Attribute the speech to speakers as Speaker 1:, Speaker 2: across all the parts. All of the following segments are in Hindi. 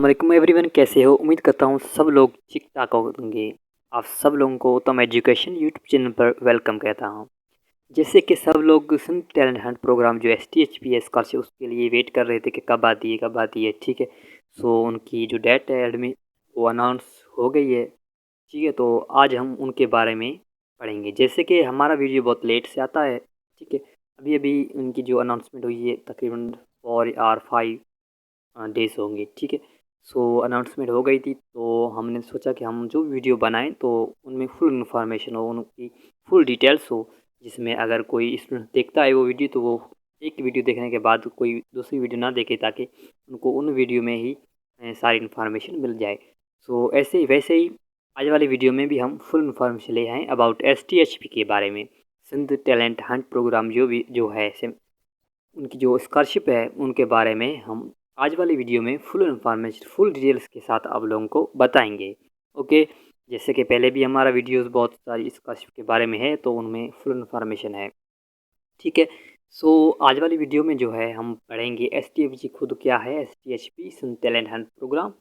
Speaker 1: वालेकुम एवरीवन, कैसे हो? उम्मीद करता हूँ सब लोग ठीक ठाक होंगे। आप सब लोगों को उत्तम एजुकेशन यूट्यूब चैनल पर वेलकम कहता हूँ। जैसे कि सब लोग सिंध टैलेंट हंट प्रोग्राम जो STHP स्कॉलरशिप उसके लिए वेट कर रहे थे कि कब आती है। ठीक है, सो उनकी जो डेट है एडमिट वो अनाउंस हो गई है। ठीक है, तो आज हम उनके बारे में पढ़ेंगे। जैसे कि हमारा वीडियो बहुत लेट से आता है। ठीक है, अभी अभी उनकी जो अनाउंसमेंट हुई है तकरीबन 4 या 5 डेज़ होंगे। ठीक है, सो अनाउंसमेंट हो गई थी तो हमने सोचा कि हम जो वीडियो बनाएं तो उनमें फुल इन्फॉर्मेशन हो, उनकी फुल डिटेल्स हो, जिसमें अगर कोई स्टूडेंट देखता है वो वीडियो तो वो एक वीडियो देखने के बाद कोई दूसरी वीडियो ना देखे, ताकि उनको उन वीडियो में ही सारी इन्फॉर्मेशन मिल जाए। सो ऐसे ही वैसे ही आज वाली वीडियो में भी हम फुल इन्फॉर्मेशन ले आए अबाउट STHP के बारे में। सिंध टैलेंट हंट प्रोग्राम जो है उनकी जो स्कॉलरशिप है उनके बारे में हम आज वाली वीडियो में फुल इन्फॉर्मेशन फुल डिटेल्स के साथ आप लोगों को बताएंगे। ओके, जैसे कि पहले भी हमारा वीडियोस बहुत सारी स्कॉलरशिप के बारे में है तो उनमें फुल इन्फॉर्मेशन है। ठीक है, सो आज वाली वीडियो में जो है हम पढ़ेंगे STHP खुद क्या है, STHP सन टैलेंट हंट प्रोग्राम,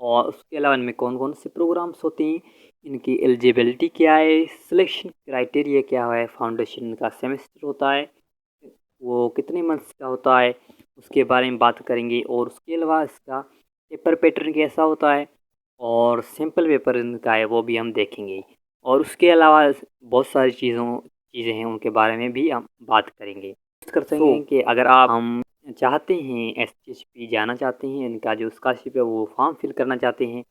Speaker 1: और उसके अलावा इनमें कौन कौन से प्रोग्राम्स होते हैं, इनकी एलिजिबिलिटी क्या है, सिलेक्शन क्राइटेरिया क्या है, फाउंडेशन का सेमेस्टर होता है वो कितने मंथ्स का होता है, उसके बारे में बात करेंगे। और उसके अलावा इसका पेपर पैटर्न कैसा होता है और सिंपल पेपर इनका है वो भी हम देखेंगे। और उसके अलावा बहुत सारी चीज़ें हैं उनके बारे में भी हम बात करेंगे। कर सकेंगे कि अगर आप हम चाहते हैं STHP जाना चाहते हैं, इनका जो स्कॉलरशिप है वो फॉर्म फिल करना चाहते हैं,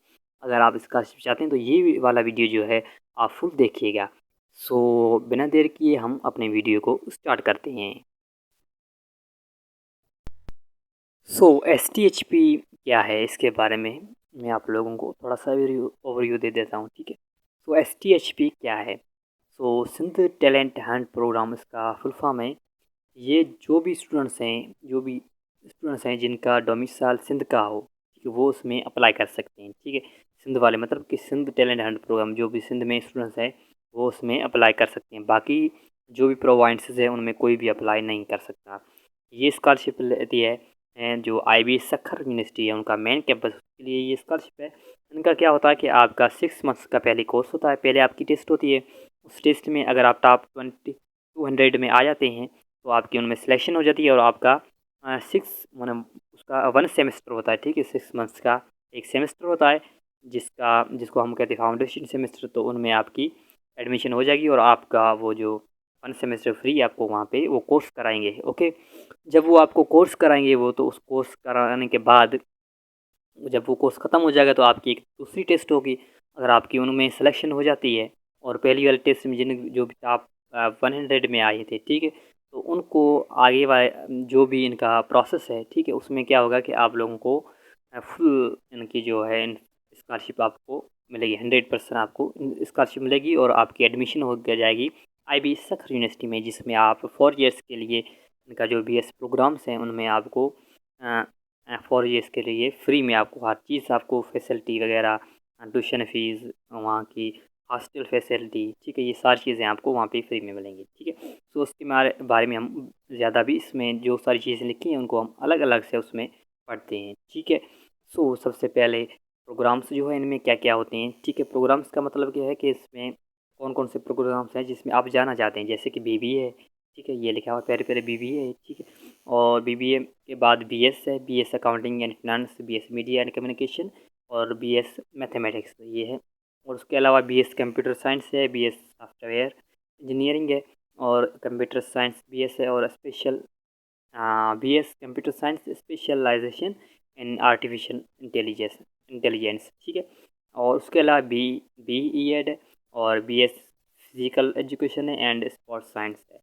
Speaker 1: अगर आप स्कॉलरशिप चाहते हैं तो ये वाला वीडियो जो है आप फुल देखिएगा। सो बिना देर किए हम अपने वीडियो को स्टार्ट करते हैं। सो STHP क्या है, इसके बारे में मैं आप लोगों को थोड़ा सा ओवरव्यू दे देता हूँ। ठीक है, सो STHP क्या है? सो सिंध टैलेंट हंट प्रोग्राम इसका फुल फॉर्म है। ये जो भी स्टूडेंट्स हैं जिनका डोमिसाइल सिंध का हो, ठीक है, वो उसमें अप्लाई कर सकते हैं। ठीक है, सिंध वाले मतलब कि सिंध टैलेंट हंट प्रोग्राम जो भी सिंध में स्टूडेंट्स हैं वो उसमें अप्लाई कर सकते हैं। बाकी जो भी प्रोवाइंसेस है उनमें कोई भी अप्लाई नहीं कर सकता। ये स्कॉलरशिप लेती है जो IB सखर यूनिवर्सिटी है, उनका मेन कैंपस, के लिए ये स्कॉलरशिप है। इनका क्या होता है कि आपका 6 मंथ्स का पहले कोर्स होता है, पहले आपकी टेस्ट होती है। उस टेस्ट में अगर आप टॉप 200 में आ जाते हैं तो आपकी उनमें सिलेक्शन हो जाती है और आपका 1 सेमेस्टर होता है। ठीक है, 6 मंथ्स का एक सेमेस्टर होता है जिसको हम कहते हैं फाउंडेशन सेमेस्टर। तो उनमें आपकी एडमिशन हो जाएगी और आपका वो जो 1 सेमेस्टर फ्री आपको वहाँ पे वो कोर्स कराएंगे। ओके, जब वो आपको कोर्स कराएंगे वो तो उस कोर्स कराने के बाद जब वो कोर्स ख़त्म हो जाएगा तो आपकी एक दूसरी टेस्ट होगी। अगर आपकी उनमें सिलेक्शन हो जाती है और पहली वाली टेस्ट में जो भी आप 100 में आए थे, ठीक है, तो उनको आगे वाले जो भी इनका प्रोसेस है, ठीक है, उसमें क्या होगा कि आप लोगों को फुल इनकी जो है स्कॉलरशिप आपको मिलेगी। 100% आपको स्कॉलरशिप मिलेगी और आपकी एडमिशन हो जाएगी IB सखर यूनिवर्सिटी में, जिसमें आप 4 ईयर्स के लिए इनका जो BS प्रोग्राम्स हैं उनमें आपको 4 ईयर्स के लिए फ्री में आपको हर चीज़, आपको फैसिलिटी वगैरह, ट्यूशन फ़ीस, वहाँ की हॉस्टल फैसिलिटी, ठीक है, ये सारी चीज़ें आपको वहाँ पे फ्री में मिलेंगी। ठीक है, तो उसके बारे में हम ज़्यादा भी इसमें जो सारी चीज़ें लिखी हैं उनको हम अलग अलग से उसमें पढ़ते हैं। ठीक है, सो सबसे पहले प्रोग्राम्स जो है इनमें क्या क्या होते हैं। ठीक है, प्रोग्राम्स का मतलब क्या है कि इसमें कौन कौन से प्रोग्राम्स हैं जिसमें आप जाना चाहते हैं। जैसे कि BBA है, ठीक है, ये लिखा हुआ पहले पहले BBA है। ठीक है, और BBA के बाद BS है, BS accounting and finance, BS media and communication, और BS मैथमेटिक्स ये है। और उसके अलावा BS कंप्यूटर साइंस है, BS सॉफ्टवेयर इंजीनियरिंग है, और कंप्यूटर साइंस BS है, और BS computer science specialization in artificial intelligence. ठीक है, और उसके अलावा BE है, और BS फिजिकल एजुकेशन है एंड स्पोर्ट्स साइंस है।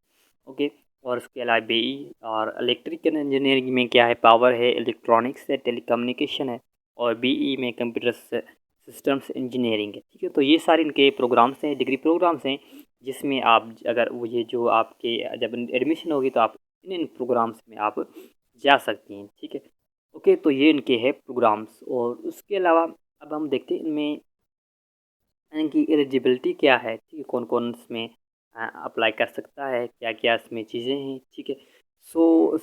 Speaker 1: ओके, और उसके अलावा BE और इलेक्ट्रिकल इंजीनियरिंग में क्या है, पावर है, इलेक्ट्रॉनिक्स है, टेलीकम्युनिकेशन है, और BE में कंप्यूटर सिस्टम्स इंजीनियरिंग है। ठीक है, तो ये सारे इनके प्रोग्राम्स हैं, डिग्री प्रोग्राम्स हैं, जिसमें आप अगर वो ये जो आपके जब एडमिशन होगी तो आप इन प्रोग्राम्स में आप जा सकती हैं। ठीक है, ओके, तो ये इनके हैं प्रोग्राम्स। और उसके अलावा अब हम देखते हैं इनमें इनकी एलिजिबिलिटी क्या है। ठीक है, कौन कौन इसमें अप्लाई कर सकता है, क्या क्या इसमें चीज़ें हैं। ठीक है, सो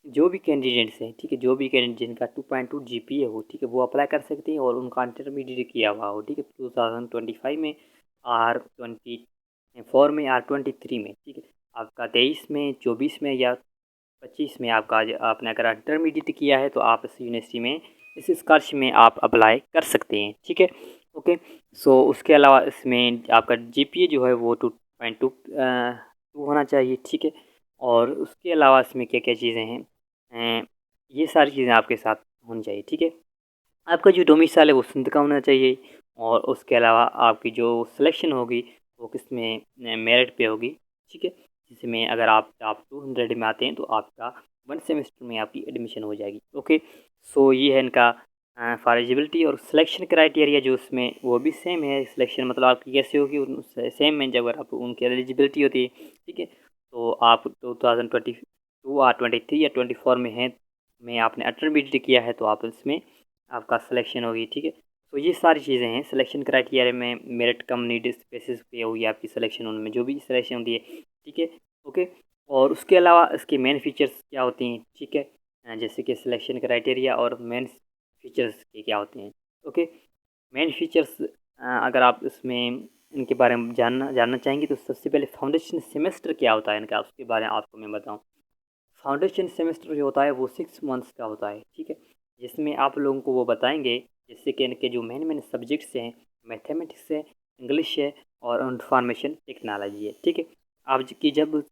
Speaker 1: जो भी कैंडिडेट्स हैं, ठीक है, जो भी कैंडिडेट जिनका 2.2 जीपीए हो, ठीक है, वो अप्लाई कर सकते हैं और उनका इंटरमीडिएट किया हुआ हो, ठीक है, 2025 में, R24 में, R23 में, ठीक है, आपका 23 में, 24 में या 25 में आपका आपने अगर इंटरमीडिएट किया है तो आप इस यूनिवर्सिटी में, इस स्कॉलरशिप में आप अप्लाई कर सकते हैं, ठीक है। ओके, सो उसके अलावा इसमें आपका जीपीए जो है वो 2.2 होना चाहिए, ठीक है। और उसके अलावा इसमें क्या क्या चीज़ें हैं, ये सारी चीज़ें आपके साथ होनी चाहिए, ठीक है। आपका जो डोमिसाइल है वो सिंध का होना चाहिए। और उसके अलावा आपकी जो सिलेक्शन होगी वो किस में, मेरिट पे होगी, ठीक है। जिसमें अगर आप टॉप 200 में आते हैं तो आपका 1 सेमेस्टर में आपकी एडमिशन हो जाएगी। ओके, सो ये है इनका फॉर एलिजिबिलिटी। और सिलेक्शन क्राइटेरिया जो उसमें वो भी सेम है। सिलेक्शन मतलब आपकी कैसे होगी, सेम है जब आप उनकी एलिजिबिलिटी होती है, ठीक है। तो आप 2022 और 23 या 24 में हैं, में आपने इंटरमीडिएट किया है तो आप इसमें आपका सिलेक्शन होगी, ठीक है। तो ये सारी चीज़ें हैं सिलेक्शन क्राइटेरिया में। मेरिट कम नीड बेसिस पे होगी आपकी सिलेक्शन, उनमें जो भी सिलेक्शन होती है, ठीक है। ओके, और उसके अलावा इसके मेन फीचर्स क्या होती हैं, ठीक है, जैसे कि सिलेक्शन क्राइटेरिया और मेन फीचर्स के क्या होते हैं। ओके, मेन फीचर्स अगर आप इसमें इनके बारे में जानना चाहेंगे तो सबसे पहले फाउंडेशन सेमेस्टर क्या होता है इनका, उसके बारे में आपको मैं बताऊँ। फाउंडेशन सेमेस्टर जो होता है वो 6 मंथ्स का होता है, ठीक है। जिसमें आप लोगों को वो बताएंगे जैसे कि इनके जो मेन मेन सब्जेक्ट्स हैं, मैथमेटिक्स है, इंग्लिश है और इंफॉर्मेशन टेक्नोलॉजी है, ठीक है। आप की जब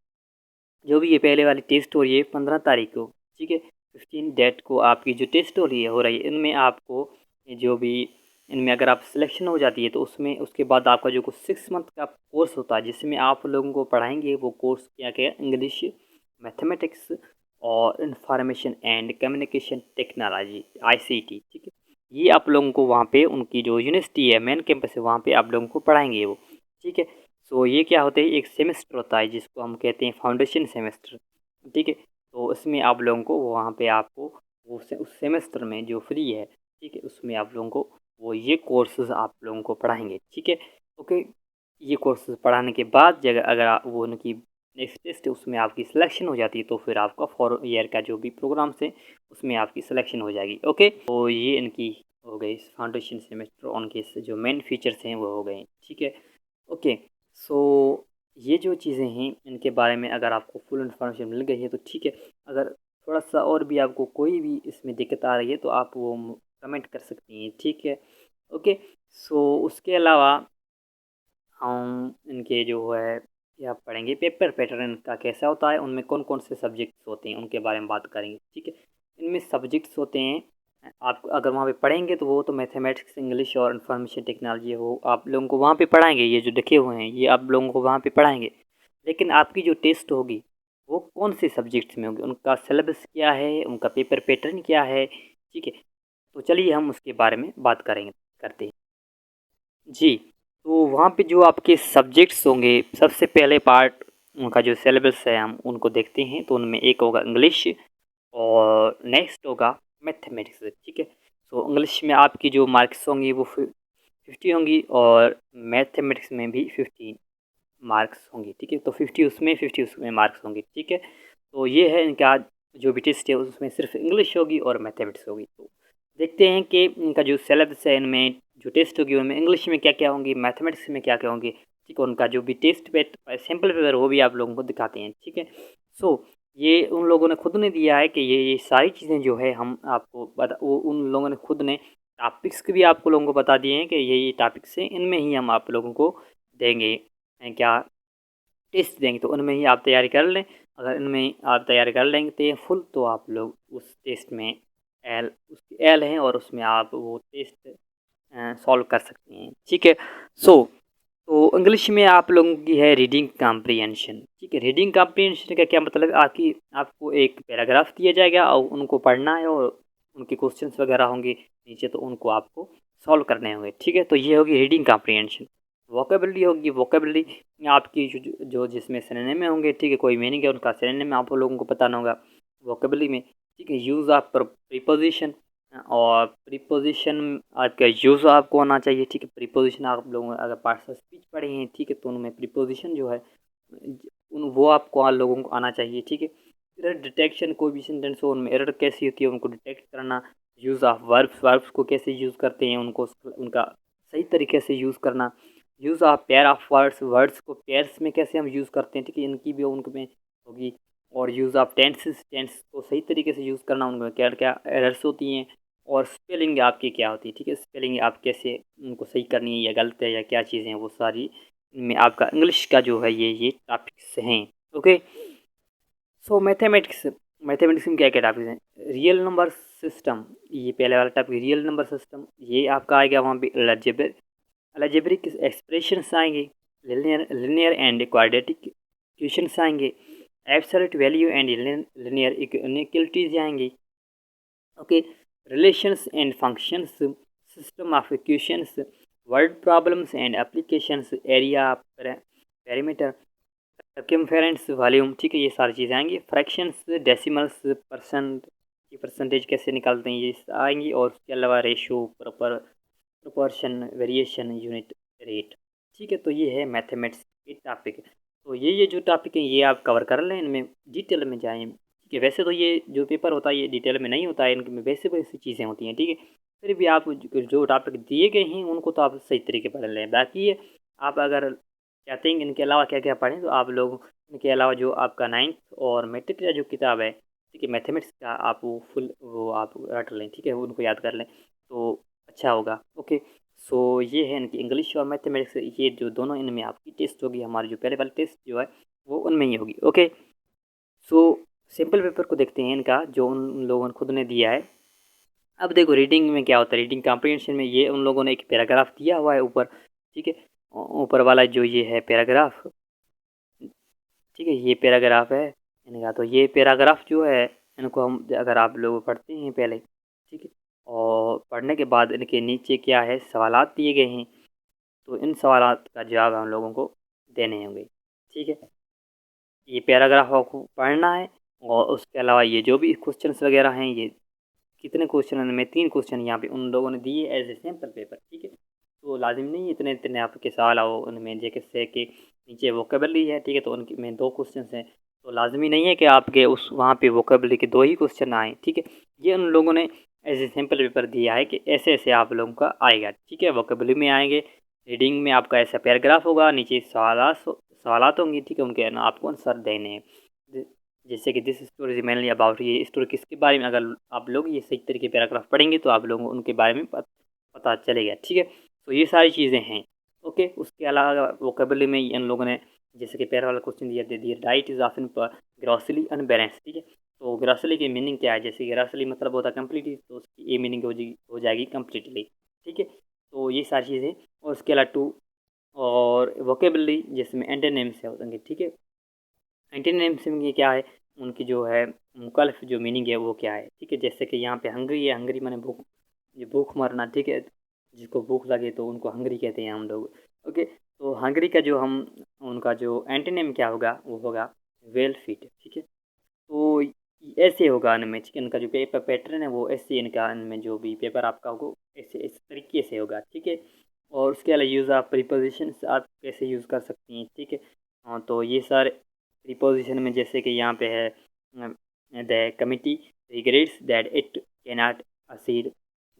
Speaker 1: जो भी ये पहले वाली टेस्ट हो रही है 15 तारीख को, ठीक है, 15 डेट को आपकी जो टेस्ट हो रही है इनमें आपको जो भी इनमें अगर आप सिलेक्शन हो जाती है तो उसमें उसके बाद आपका जो कुछ 6 मंथ का कोर्स होता है जिसमें आप लोगों को पढ़ाएंगे, वो कोर्स क्या क्या, इंग्लिश, मैथमेटिक्स और information and communication technology, ICT, ठीक है। ये आप लोगों को वहाँ पे उनकी जो यूनिवर्सिटी है, मेन कैंपस है, वहाँ पे आप लोगों को पढ़ाएंगे वो, ठीक है। सो ये क्या होता है, एक सेमेस्टर होता है जिसको हम कहते हैं फाउंडेशन सेमेस्टर, ठीक है। तो इसमें आप लोगों को वहाँ पे आपको उस सेमेस्टर में जो फ्री है, ठीक है, उसमें आप लोगों को वो ये कोर्सेज आप लोगों को पढ़ाएंगे, ठीक है। ओके, ये कोर्सेज पढ़ाने के बाद जगह अगर वो उनकी नेक्स्ट टेस्ट है उसमें आपकी सिलेक्शन हो जाती है तो फिर आपका 4 ईयर का जो भी प्रोग्राम्स है उसमें आपकी सिलेक्शन हो जाएगी। ओके, तो ये इनकी हो गई फाउंडेशन सेमेस्टर, उनके जो मेन फीचर्स हैं वो हो गए, ठीक है। ओके, सो ये जो चीज़ें हैं इनके बारे में अगर आपको फुल इन्फॉर्मेशन मिल गई है तो ठीक है। अगर थोड़ा सा और भी आपको कोई भी इसमें दिक्कत आ रही है तो आप वो कमेंट कर सकती हैं, ठीक है। ओके, सो उसके अलावा हम इनके जो है क्या पढ़ेंगे, पेपर पैटर्न का कैसा होता है, उनमें कौन कौन से सब्जेक्ट्स होते हैं उनके बारे में बात करेंगे, ठीक है। इनमें सब्जेक्ट्स होते हैं, आप अगर वहाँ पे पढ़ेंगे तो वो तो मैथमेटिक्स, इंग्लिश और इन्फॉर्मेशन टेक्नोलॉजी हो आप लोगों को वहाँ पे पढ़ाएंगे, ये जो लिखे हुए हैं ये आप लोगों को वहाँ पे पढ़ाएंगे। लेकिन आपकी जो टेस्ट होगी वो कौन से सब्जेक्ट्स में होगी, उनका सिलेबस क्या है, उनका पेपर पैटर्न क्या है, ठीक है। तो चलिए हम उसके बारे में बात करेंगे, करते हैं जी। तो वहाँ पे जो आपके सब्जेक्ट्स होंगे, सबसे पहले पार्ट उनका जो सिलेबस है हम उनको देखते हैं। तो उनमें एक होगा इंग्लिश और नेक्स्ट होगा मैथमेटिक्स, ठीक है। सो इंग्लिश में आपकी जो मार्क्स होंगी वो 50 होंगी और मैथमेटिक्स में भी 50 मार्क्स होंगी, ठीक है। तो 50 उसमें, 50 उसमें मार्क्स होंगे, ठीक है। तो ये है इनका जो भी टेस्ट है उसमें सिर्फ इंग्लिश होगी और मैथमेटिक्स होगी। तो देखते हैं कि इनका जो सिलेबस है इनमें जो टेस्ट होगी उनमें इंग्लिश में क्या क्या होंगी, मैथमेटिक्स में क्या क्या होंगी, ठीक है। उनका जो भी टेस्ट पे सैम्पल पेपर वो भी आप लोगों को दिखाते हैं, ठीक है। सो ये उन लोगों ने खुद ने दिया है कि ये सारी चीज़ें जो है हम आपको बता, वो उन लोगों ने खुद ने टॉपिक्स भी आपको लोगों को बता दिए हैं कि ये टॉपिक्स हैं, इनमें ही हम आप लोगों को देंगे क्या, टेस्ट देंगे। तो उनमें ही आप तैयारी कर लें। अगर इनमें आप तैयारी कर लेंगे तो फुल, तो आप लोग उस टेस्ट में उसकी एल हैं और उसमें आप वो टेस्ट सॉल्व कर सकते हैं, ठीक है। सो तो इंग्लिश में आप लोगों की है रीडिंग कॉम्प्रिहेंशन, ठीक है। रीडिंग कॉम्प्रिहेंशन का क्या मतलब है, आपको एक पैराग्राफ दिया जाएगा और उनको पढ़ना है और उनके क्वेश्चंस वगैरह होंगे नीचे तो उनको आपको सॉल्व करने होंगे, ठीक है। तो ये होगी रीडिंग कॉम्प्रिहेंशन। वोकेबलरी होगी, वोकेबलरी आपकी जो जिसमें सिनोनिम में होंगे, ठीक है, कोई मीनिंग है उनका सिनोनिम में आप लोगों को बताना होगा वोकेबलरी में, ठीक है। यूज़ ऑफ प्रीपोजिशन, और प्रीपोजिशन आपका यूज़ आपको आना चाहिए, ठीक है। प्रीपोजिशन आप लोगों अगर पार्ट्स ऑफ स्पीच पढ़े हैं, ठीक है, तो उनमें प्रीपोजिशन जो है उन वो आपको लोगों को आना चाहिए, ठीक है। एरर डिटेक्शन, कोई भी सेंटेंस हो उनमें एरर कैसी होती है उनको डिटेक्ट करना। यूज़ ऑफ वर्ब्स को कैसे यूज़ करते हैं उनको उनका सही तरीके से यूज़ करना। Use of pair of words को पेयर्स में कैसे हम यूज़ करते हैं, ठीक है, इनकी भी उनमें होगी। और यूज़ ऑफ टेंस को सही तरीके से यूज़ करना, उनमें क्या क्या एरर्स होती हैं। और स्पेलिंग आपकी क्या होती है, ठीक है, स्पेलिंग आप कैसे उनको सही करनी है या गलत है या क्या चीज़ें हैं वो सारी इनमें आपका इंग्लिश का जो है ये टॉपिक्स हैं। ओके, सो मैथमेटिक्स में क्या क्या टॉपिक्स हैं। रियल नंबर सिस्टम, ये पहले वाला टॉपिक रियल नंबर सिस्टम, ये आपका आएगा। वहाँ पे अलजेब्रिक एक्सप्रेशंस आएंगे। लिनियर एंड क्वाड्रेटिक इक्वेशंस आएंगे। Absolute value and linear inequalities आएंगी। Okay, relations and functions, system of equations, word problems and applications, area perimeter, circumference, volume, ठीक है, ये सारी चीज़ें आएंगी। फ्रैक्शंस, डेसिमल्स, परसेंटेज कैसे निकालते हैं ये आएंगी। और उसके अलावा ratio, proportion, variation, unit, rate, ठीक है। तो ये है मैथमेटिक्स के टॉपिक। तो ये जो टॉपिक है ये आप कवर कर लें, इनमें डिटेल में जाएँ, ठीक है। वैसे तो ये जो पेपर होता है ये डिटेल में नहीं होता है, इनमें वैसे वैसी चीज़ें होती हैं, ठीक है। फिर भी आप जो टॉपिक दिए गए हैं उनको तो आप सही तरीके पढ़ लें। बाकी ये आप अगर चाहते हैं कि इनके अलावा क्या क्या पढ़ें, तो आप लोग इनके अलावा जो आपका 9th और मैट्रिक का जो किताब है, ठीक है, मैथमेटिक्स का, आप वो आप रट लें, ठीक है, उनको याद कर लें तो अच्छा होगा। ओके, सो ये है इनकी इंग्लिश और मैथमेटिक्स, ये जो दोनों इनमें आपकी टेस्ट होगी। हमारी जो पहले वाली टेस्ट जो है वो उनमें ही होगी। ओके, सो सिंपल पेपर को देखते हैं इनका, जो उन लोगों ने खुद ने दिया है। अब देखो रीडिंग में क्या होता है, रीडिंग कॉम्प्रिहेंशन में ये उन लोगों ने एक पैराग्राफ दिया हुआ है ऊपर, ठीक है, ऊपर वाला जो ये है पैराग्राफ, ठीक है, ये पैराग्राफ है इनका। तो ये पैराग्राफ जो है इनको हम अगर आप लोग पढ़ते हैं पहले, ठीक है, और पढ़ने के बाद इनके नीचे क्या है सवालात दिए गए हैं, तो इन सवालात का जवाब हम लोगों को देने होंगे, ठीक है। ये पैराग्राफ आपको पढ़ना है। और उसके अलावा ये जो भी क्वेश्चंस वगैरह हैं, ये कितने क्वेश्चन में 3 क्वेश्चन यहाँ पे उन लोगों ने दिए एज ए सैम्पल पेपर, ठीक है। तो लाजिम नहीं है इतने इतने आपके सवाल आओ उनमें, जैसे कि नीचे वोकेबलरी है, ठीक है, तो उनकी में 2 क्वेश्चन हैं। तो लाजमी नहीं है कि आपके उस वहाँ पे वोकेबलरी के 2 ही क्वेश्चन आएँ, ठीक है। ये उन लोगों ने एज ए सैम्पल पेपर दिया है कि ऐसे ऐसे आप लोगों का आएगा, ठीक है। वोकेबलरी में आएंगे, रीडिंग में आपका ऐसा पैराग्राफ होगा, नीचे सवालात होंगी, ठीक है, उनके ना आपको आंसर देने हैं। जैसे कि this story is mainly about, ये स्टोरी किसके बारे में, अगर आप लोग ये सही तरीके पैराग्राफ पढ़ेंगे तो आप लोगों को उनके बारे में पता चलेगा, ठीक है। तो ये सारी चीज़ें हैं। ओके, उसके अलावा वोकेबलरी में इन लोगों ने जैसे कि पहला वाला क्वेश्चन दिया दे दिया, diet is often grossly unbalance, ठीक है। तो ग्रॉसली की मीनिंग क्या है, जैसे ग्रॉसली मतलब होता है कम्प्लीटली, तो उसकी ये मीनिंग हो जाएगी कम्प्लीटली, ठीक है। तो ये सारी चीज़ें। और उसके अलावा टू और वोकेबलरी जिसमें एंटोनिम्स है होंगे, ठीक है। एंटोनिम्स में ये क्या है, उनकी जो है मुखालिफ जो मीनिंग है वो क्या है, ठीक है। जैसे कि यहाँ पे हंगरी है, हंगरी माने भूख, ये भूख मरना, ठीक है, जिसको भूख लगे तो उनको हंगरी कहते हैं हम लोग। ओके, तो हंगरी का जो हम उनका जो एंटोनिम क्या होगा वो होगा वेल फिट, ठीक है। तो ऐसे होगा इनमें, ठीक है, इनका जो पेपर पैटर्न है वो ऐसे, इनका इनमें जो भी पेपर आपका होगा ऐसे इस तरीके से होगा, ठीक है। और उसके अलावा यूज़ ऑफ प्रीपोजिशंस आप कैसे यूज़ कर सकती हैं, ठीक है। हाँ, तो ये सारे प्रीपोजिशन में जैसे कि यहाँ पे है the committee regrets that it cannot accede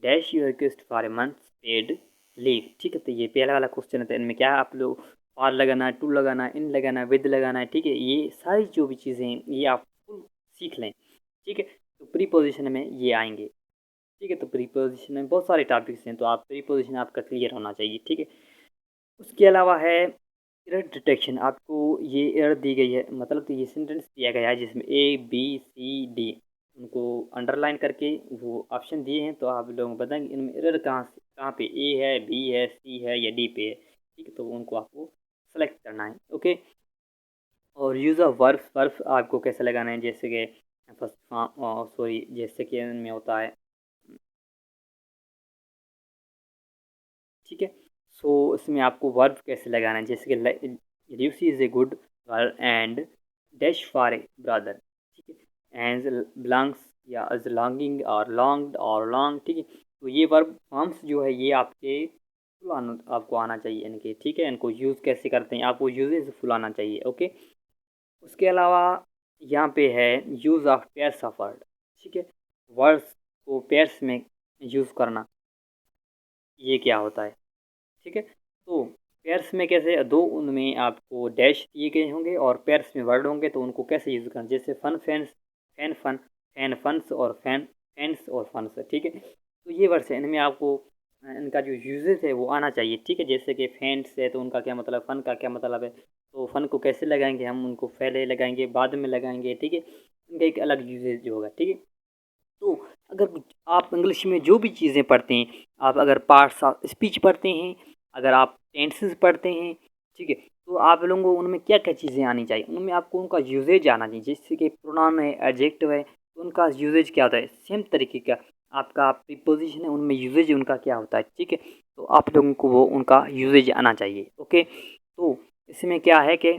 Speaker 1: dash your request for a month paid leave, ठीक है। तो ये पहला वाला क्वेश्चन है, तो इनमें क्या है, आप लोग फॉर लगाना है, टू लगाना है, इन लगाना है, विद लगाना है, ठीक है। ये सारी जो भी चीज़ें हैं ये आप सीख लें, ठीक है। तो प्री पोजिशन में ये आएंगे, ठीक है। तो प्री पोजिशन में बहुत सारे टॉपिक्स हैं, तो आप प्री पोजिशन आपका क्लियर होना चाहिए, ठीक है। उसके अलावा है एरर डिटेक्शन, आपको ये एरर दी गई है, मतलब तो ये सेंटेंस दिया गया है जिसमें A B C D उनको अंडरलाइन करके वो ऑप्शन दिए हैं, तो आप लोगों को बताएंगे इनमें एरर कहाँ पे A है, B है, C है या D पे है, ठीक है। तो उनको आपको सेलेक्ट करना है। ओके, और यूज़ ऑफ वर्ब्स आपको कैसे लगाना है, जैसे कि फर्स्ट सॉरी, जैसे कि इनमें होता है, ठीक है। सो इसमें आपको वर्ब कैसे लगाना है, जैसे कि Lucy is a good girl and dash for a brother, ठीक है। एंड बिलोंग्स या इज लॉन्गिंग और लॉन्ग्ड और लॉन्ग, ठीक है। तो ये वर्ब फॉर्म्स जो है ये आपके फुल आपको आना चाहिए इनके, ठीक है। इनको यूज़ कैसे करते हैं आपको यूजेज फुल आना चाहिए। ओके, उसके अलावा यहाँ पे है use of pairs of word, ठीक है, वर्ड्स को पेयर्स में यूज़ करना, ये क्या होता है, ठीक है। तो पेयर्स में कैसे, दो उनमें आपको डैश दिए गए होंगे और पेयर्स में वर्ड होंगे, तो उनको कैसे यूज़ करना, जैसे fun fans, fan fun, fan funs और फैन फैंस और फंस, ठीक है। तो ये वर्ड्स हैं, इनमें आपको इनका जो यूजेस है वो आना चाहिए, ठीक है। जैसे कि फैंस है तो उनका क्या मतलब, फ़न का क्या मतलब है, तो फ़न को कैसे लगाएंगे हम, उनको पहले लगाएंगे बाद में लगाएंगे, ठीक है। इनका एक अलग यूजेज होगा, ठीक है। तो अगर आप इंग्लिश में जो भी चीज़ें पढ़ते हैं, आप अगर पार्ट्स ऑफ स्पीच पढ़ते हैं, अगर आप टेंसेस पढ़ते हैं, ठीक है, तो आप लोगों को उनमें क्या क्या चीज़ें आनी चाहिए, उनमें आपको उनका यूजेज आना चाहिए। जैसे कि प्रोनाउन है, एडजेक्टिव है, तो उनका यूजेज क्या होता है, सेम तरीके का आपका प्रीपोजिशन है, उनमें यूजेज उनका क्या होता है, ठीक है। तो आप लोगों को वो उनका यूजेज आना चाहिए, ओके। तो इसमें क्या है कि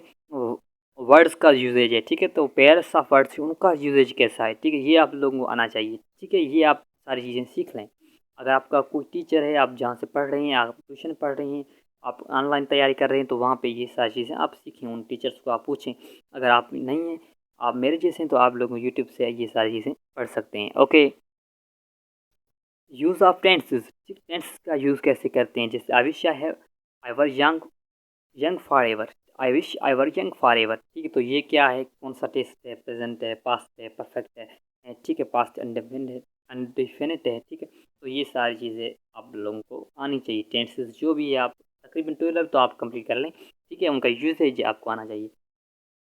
Speaker 1: वर्ड्स का यूजेज है, ठीक है, तो पेयर्स ऑफ वर्ड्स उनका यूजेज कैसा है, ठीक है, ये आप लोगों को आना चाहिए, ठीक है। ये आप सारी चीज़ें सीख लें। अगर आपका कोई टीचर है, आप जहाँ से पढ़ रहे हैं, आप ट्यूशन पढ़ रहे हैं, आप ऑनलाइन तैयारी कर रहे हैं, तो वहाँ पे ये सारी चीज़ें आप सीखें, उन टीचर्स को आप पूछें। अगर आप नहीं हैं, आप मेरे जैसे हैं, तो आप लोग यूट्यूब से ये सारी चीज़ें पढ़ सकते हैं, ओके। यूज़ ऑफ टेंसेस, ठीक, टेंस का यूज़ कैसे करते हैं, जैसे I wish I have, I were young, young for ever, I wish I were young for ever, ठीक है। तो ये क्या है, कौन सा टेस्ट है, प्रेजेंट है, पास्ट है, परफेक्ट है, ठीक है, पास्ट अनडेफिनिट अनडेफिनिट है, ठीक है। तो ये सारी चीज़ें आप लोगों को आनी चाहिए, टेंसेस जो भी है, आप तकरीबन 12 तो आप कंप्लीट कर लें, ठीक है, उनका यूसेज आपको आना चाहिए।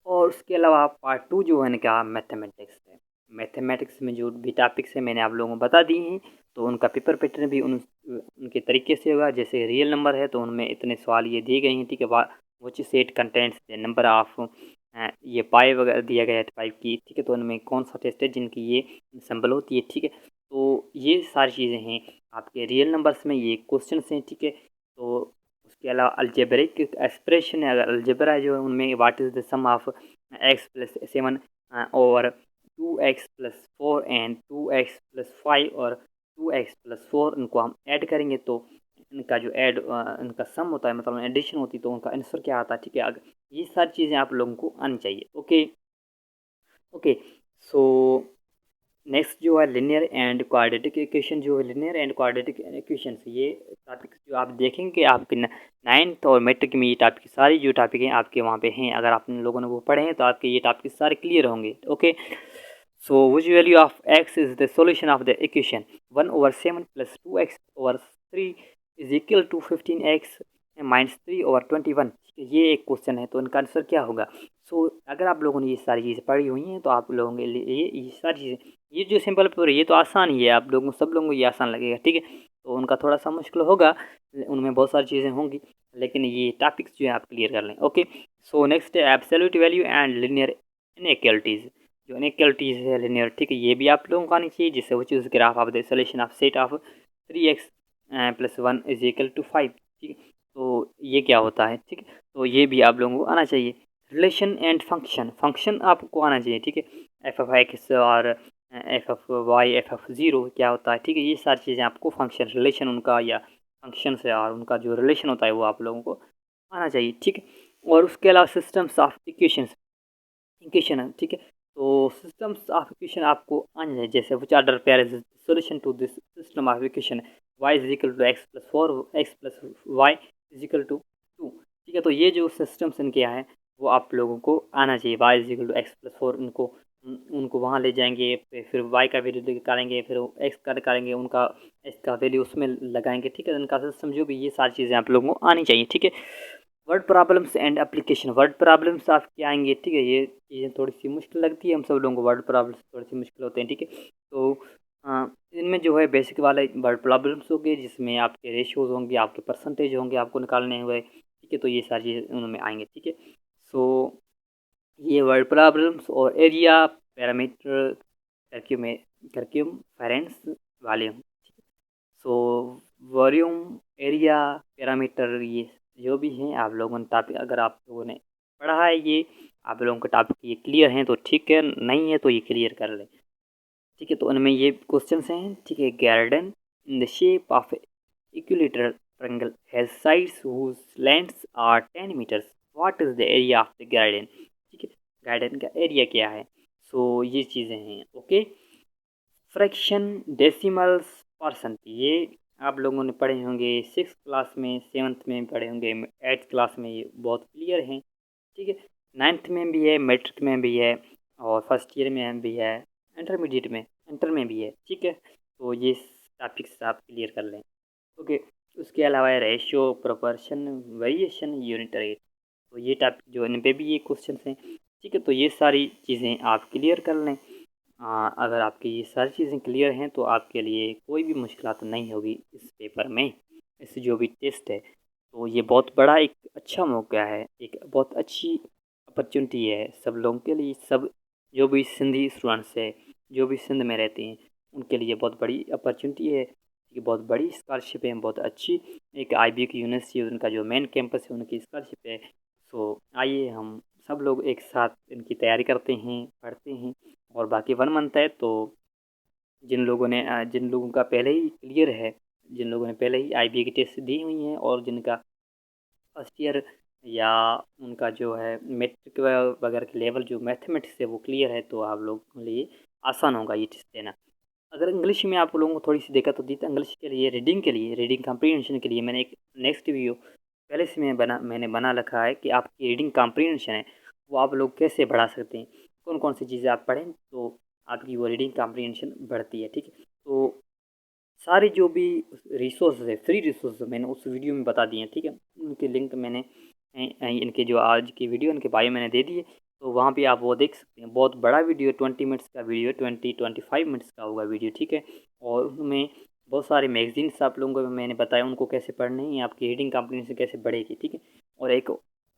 Speaker 1: और उसके अलावा पार्ट 2 जो है इनका मैथमेटिक्स है। मैथमेटिक्स में जो भी टॉपिक्स हैं मैंने आप लोगों को बता दिए हैं, तो उनका पेपर पैटर्न भी उनके तरीके से होगा। जैसे रियल नंबर है तो उनमें इतने सवाल ये दिए गए हैं, ठीक है, which set contents the number of, ये पाई वगैरह दिया गया है 5 की, ठीक है। तो उनमें कौन सा टेस्ट है जिनकी ये सिंबल होती है, ठीक है। तो ये सारी चीज़ें हैं आपके रियल नंबर्स में, ये क्वेश्चन हैं, ठीक है। तो उसके अलावा अलजेब्रिक एक्सप्रेशन है, अगर अलजेब्रा जो है उनमें what is the sum of x+7 और 2x+4 एंड 2x+5 और 2x+4, इनको हम ऐड करेंगे तो इनका जो इनका सम होता है, मतलब एडिशन होती है, तो उनका आंसर क्या आता है, ठीक है। अगर ये सारी चीज़ें आप लोगों को आनी चाहिए, ओके। ओके, सो नेक्स्ट जो है लिनियर एंड क्वाड्रेटिक इक्वेशन, जो है लिनियर एंड क्वाड्रेटिक इक्वेशन, ये टॉपिक जो आप देखेंगे कि आपके नाइन्थ और मैट्रिक में ये टॉपिक सारी जो टॉपिक हैं आपके वहाँ पे हैं, अगर आप लोगों ने वो पढ़े हैं तो आपके ये टॉपिक सारे क्लियर होंगे, okay. So which value of x is the solution of the equation 1/7 + 2x/3 is equal to 15x -3/21, ये एक क्वेश्चन है, तो इनका आंसर क्या होगा। सो अगर आप लोगों ने ये सारी चीज़ें पढ़ी हुई हैं तो आप लोगों के लिए ये सारी चीज़ें, ये जो सिंपल पेपर है ये तो आसान ही है, आप लोगों सब लोगों को ये आसान लगेगा, ठीक है। तो उनका थोड़ा सा मुश्किल होगा, उनमें बहुत सारी चीज़ें होंगी, लेकिन ये टॉपिक्स जो है आप क्लियर कर लें, ओके। सो नेक्स्ट है absolute value and linear inequalities, जो इनइक्वालिटीज़ है लिनियर, ठीक है, ये भी आप लोगों को आनी चाहिए, जिससे वो चीज़ graph of the solution of set of 3x+1 is equal to 5, ठीक है। तो ये क्या होता है, ठीक है, तो ये भी आप लोगों को आना चाहिए। रिलेशन एंड फंक्शन, फंक्शन आपको आना चाहिए, ठीक है, f(x) और f(y), f(0) क्या होता है, ठीक है, ये सारी चीज़ें आपको फंक्शन रिलेशन उनका या फंक्शन से और उनका जो रिलेशन होता है वो आप लोगों को आना चाहिए, ठीक है। और उसके अलावा सिस्टम्स ऑफ इक्वेशन है, ठीक है। तो सिस्टम्स ऑफ इक्वेशन आपको आने चाहिए, जैसे which are the pair is solution to this system of equation, y is equal to x+4, x+y is equal to 2, ठीक है। तो ये जो सिस्टम्स इनके हैं वो आप लोगों को आना चाहिए, y is equal to x+4, उनको वहाँ ले जाएंगे, फिर y का वैल्यू निकालेंगे, फिर x का निकालेंगे, उनका x का वैल्यू उसमें लगाएंगे, ठीक है। इनका सिस्टम जो भी, ये सारी चीज़ें आप लोगों को आनी चाहिए, ठीक है। Word problems and application, word problems आपके आएंगे, ठीक है, ये चीज़ें थोड़ी सी मुश्किल लगती है हम सब लोगों को, वर्ड प्रॉब्लम्स थोड़ी सी मुश्किल होते हैं, ठीक है। तो इनमें जो है बेसिक वाले वर्ड प्रॉब्लम्स होंगे, जिसमें आपके रेशियोज होंगे, आपके परसेंटेज होंगे आपको निकालने हुए, ठीक है। तो ये सारी चीज़ें उनमें आएंगे, ठीक है। सो ये वर्ड प्रॉब्लम्स और area, parameter, circum circumference volume, so volume, area, parameter, ये जो भी हैं आप लोगों ने टॉपिक, अगर आप लोगों ने पढ़ा है ये, आप लोगों का टॉपिक ये क्लियर हैं तो ठीक है, नहीं है तो ये क्लियर कर लें, ठीक है। तो उनमें ये क्वेश्चन हैं, ठीक है। Garden in the shape of equilateral triangle has sides whose lengths are 10 meters, what is the area of the garden, ठीक है। गार्डन का एरिया क्या है, सो ये चीज़ें हैं। ओके, फ्रैक्शन, डेसिमल्स, परसेंट, ये आप लोगों ने पढ़े होंगे 6th क्लास में, 7th में पढ़े होंगे, 8th क्लास में, ये बहुत क्लियर हैं। ठीक है, 9th में भी है, मैट्रिक में भी है, और फर्स्ट ईयर में भी है, इंटरमीडिएट में, इंटर में भी है। ठीक है, तो ये टॉपिक्स आप क्लियर कर लें। ओके, उसके अलावा ratio, proportion, variation, unit rate, तो ये टॉपिक जो इन पे भी ये क्वेश्चन हैं। ठीक है, तो ये सारी चीज़ें आप क्लियर कर लें। अगर आपकी ये सारी चीज़ें क्लियर हैं तो आपके लिए कोई भी मुश्किलात नहीं होगी इस पेपर में, इस जो भी टेस्ट है। तो ये बहुत बड़ा एक अच्छा मौका है, एक बहुत अच्छी अपॉर्चुनिटी है सब लोगों के लिए, सब जो भी सिंधी स्टूडेंट्स है, जो भी सिंध में रहते हैं, उनके लिए बहुत बड़ी अपॉर्चुनिटी है। ये बहुत बड़ी स्कॉलरशिप है, बहुत अच्छी। एक IB की यूनिवर्सिटी, उनका जो मेन कैंपस है, उनकी स्कॉलरशिप है। सो आइए हम सब लोग एक साथ इनकी तैयारी करते हैं, पढ़ते हैं। और बाकी 1 मंथ है, तो जिन लोगों का पहले ही क्लियर है, जिन लोगों ने पहले ही IB की टेस्ट दी हुई हैं, और जिनका फर्स्ट ईयर या उनका जो है मैट्रिक वगैरह के लेवल जो मैथमेटिक्स है वो क्लियर है, तो आप लोगों के लिए आसान होगा ये टेस्ट देना। अगर इंग्लिश में आप लोगों को थोड़ी सी दिक्कत होती है, तो इंग्लिश के लिए, रीडिंग के लिए, रीडिंग कॉम्प्रीहेंशन के लिए मैंने एक नेक्स्ट वीडियो पहले से मैंने बना रखा है कि आपकी रीडिंग कॉम्प्रीहेंशन है वो आप लोग कैसे बढ़ा सकते हैं, कौन कौन सी चीज़ें आप पढ़ें तो आपकी वो रीडिंग कॉम्प्रीहेंशन बढ़ती है। ठीक है, तो सारे जो भी रिसोर्स है, फ्री रिसोर्स मैंने उस वीडियो में बता दिए हैं। ठीक है, उनके लिंक मैंने इनके जो आज की वीडियो इनके बायो मैंने दे दिए, तो वहाँ पे आप वो देख सकते हैं। बहुत बड़ा वीडियो, 20 मिनट्स का वीडियो, 25 मिनट्स का होगा वीडियो। ठीक है, और उनमें बहुत सारे मैगजीन्स आप लोगों को मैंने बताया उनको कैसे पढ़ने हैं, आपकी रीडिंग कॉम्प्रीहेंशन कैसे बढ़ेगी। ठीक है, और एक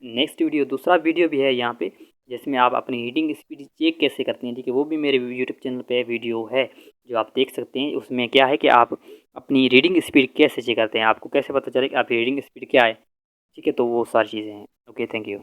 Speaker 1: नेक्स्ट वीडियो, दूसरा वीडियो भी है यहाँ पे, जिसमें आप अपनी रीडिंग स्पीड चेक कैसे करते हैं। ठीक है, वो भी मेरे यूट्यूब चैनल पे वीडियो है जो आप देख सकते हैं। उसमें क्या है कि आप अपनी रीडिंग स्पीड कैसे चेक करते हैं, आपको कैसे पता चले कि आपकी रीडिंग स्पीड क्या है। ठीक है, तो वो सारी चीज़ें हैं। Okay, thank you.